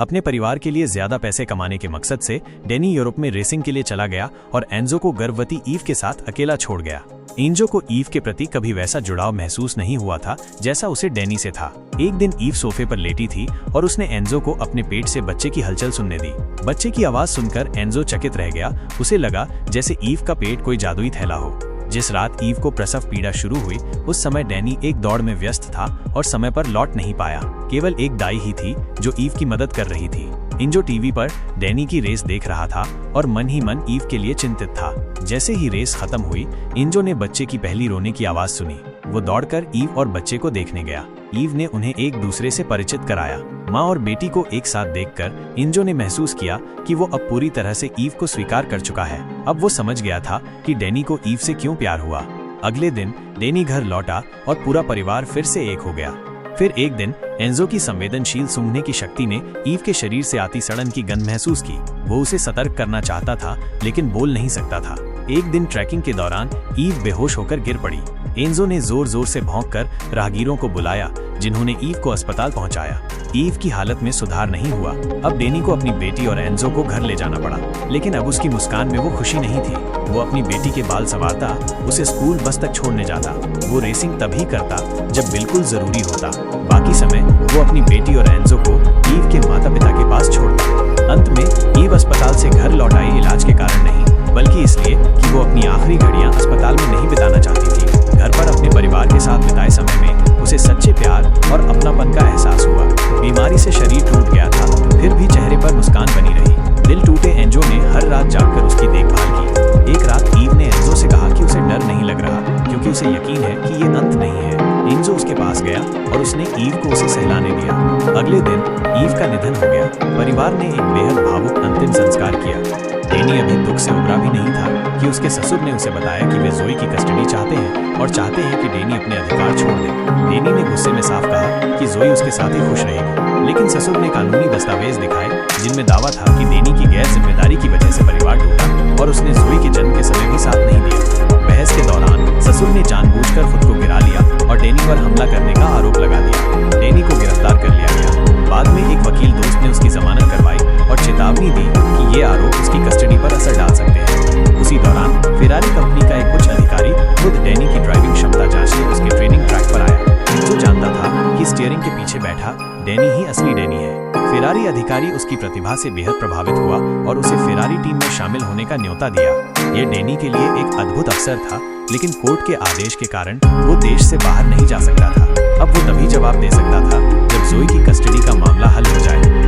अपने परिवार के लिए ज्यादा पैसे कमाने के मकसद से डेनी यूरोप में रेसिंग के लिए चला गया और एंजो को गर्भवती ईव के साथ अकेला छोड़ गया। एंजो को ईव के प्रति कभी वैसा जुड़ाव महसूस नहीं हुआ था जैसा उसे डेनी से था। एक दिन ईव सोफे पर लेटी थी और उसने एंजो को अपने पेट से बच्चे की हलचल सुनने दी। बच्चे की आवाज सुनकर एंजो चकित रह गया। उसे लगा जैसे ईव का पेट कोई जादुई थैला हो। जिस रात ईव को प्रसव पीड़ा शुरू हुई उस समय डेनी एक दौड़ में व्यस्त था और समय पर लौट नहीं पाया। केवल एक दाई ही थी जो ईव की मदद कर रही थी। एंजो टीवी पर डेनी की रेस देख रहा था और मन ही मन ईव के लिए चिंतित था। जैसे ही रेस खत्म हुई एंजो ने बच्चे की पहली रोने की आवाज सुनी। वो दौड़कर ईव और बच्चे को देखने गया। ईव ने उन्हें एक दूसरे से परिचित कराया। माँ और बेटी को एक साथ देखकर एंजो ने महसूस किया कि वो अब पूरी तरह से ईव को स्वीकार कर चुका है। अब वो समझ गया था कि डेनी को ईव से क्यों प्यार हुआ। अगले दिन डेनी घर लौटा और पूरा परिवार फिर से एक हो गया। फिर एक दिन एंजो की संवेदनशील सूंघने की शक्ति ने ईव के शरीर से आती सड़न की गंध महसूस की। वो उसे सतर्क करना चाहता था लेकिन बोल नहीं सकता था। एक दिन ट्रैकिंग के दौरान ईव बेहोश होकर गिर पड़ी। एंजो ने जोर जोर से भौंककर राहगीरों को बुलाया जिन्होंने ईव को अस्पताल पहुंचाया। ईव की हालत में सुधार नहीं हुआ। अब डेनी को अपनी बेटी और एंजो को घर ले जाना पड़ा, लेकिन अब उसकी मुस्कान में वो खुशी नहीं थी। वो अपनी बेटी के बाल संवारता, उसे स्कूल बस तक छोड़ने जाता। वो रेसिंग तभी करता जब बिल्कुल जरूरी होता। बाकी समय वो अपनी बेटी और एंजो को ईव के माता पिता के पास छोड़ता। अंत में ईव अस्पताल से घर लौट आई इलाज के कारण नहीं, बल्कि इसलिए कि वो अपनी आखिरी घड़ियां अस्पताल में नहीं बिताना चाहती थी। घर पर अपने परिवार के साथ बिताए समय में उसे सच्चे प्यार और अपनापन का एहसास हुआ। बीमारी से शरीर टूट गया था, फिर भी चेहरे पर मुस्कान बनी रही। दिल टूटे एंजो ने हर रात जागकर उसकी देखभाल की। एक रात ईव ने एंजो से कहा कि उसे डर नहीं लग रहा क्योंकि उसे यकीन है कि ये अंत नहीं है। एंजो उसके पास गया और उसने ईव को उसे सहलाने दिया। अगले दिन ईव का निधन हो गया। परिवार ने एक बेहद भावुक अंतिम संस्कार किया। डेनी अभी दुख से उबरा भी नहीं था कि उसके ससुर ने उसे बताया कि वे जोई की कस्टडी चाहते हैं और चाहते हैं कि डेनी अपने अधिकार छोड़ दे। डेनी ने गुस्से में साफ कहा कि जोई उसके साथ ही खुश रहेगी, लेकिन ससुर ने कानूनी दस्तावेज दिखाए जिनमें दावा था कि डेनी की गैर जिम्मेदारी की वजह से परिवार टूटा और उसने जोई के जन्म के समय भी साथ नहीं दिया। बहस के दौरान ससुर ने जानबूझकर खुद को गिरा लिया और डेनी पर हमला करने का आरोप लगा दिया। डेनी को गिरफ्तार कर लिया गया। बाद में एक वकील दोस्त ने उसकी जमानत करवाई और चेतावनी दी कि ये आरोप उसकी कस्टडी पर असर डाल सकते हैं। उसी दौरान फेरारी कंपनी का एक उच्च अधिकारी खुद डेनी की ड्राइविंग क्षमता जांचने उसके ट्रेनिंग ट्रैक पर आया। जो जानता था कि स्टीयरिंग के पीछे बैठा डेनी ही असली डेनी है। फेरारी अधिकारी उसकी प्रतिभा से बेहद प्रभावित हुआ और उसे फेरारी टीम में शामिल होने का न्योता दिया। यह डेनी के लिए एक अद्भुत अवसर था, लेकिन कोर्ट के आदेश के कारण वो देश से बाहर नहीं जा सकता था। अब वो तभी जवाब दे सकता था जब जोई की कस्टडी का मामला हल हो जाए।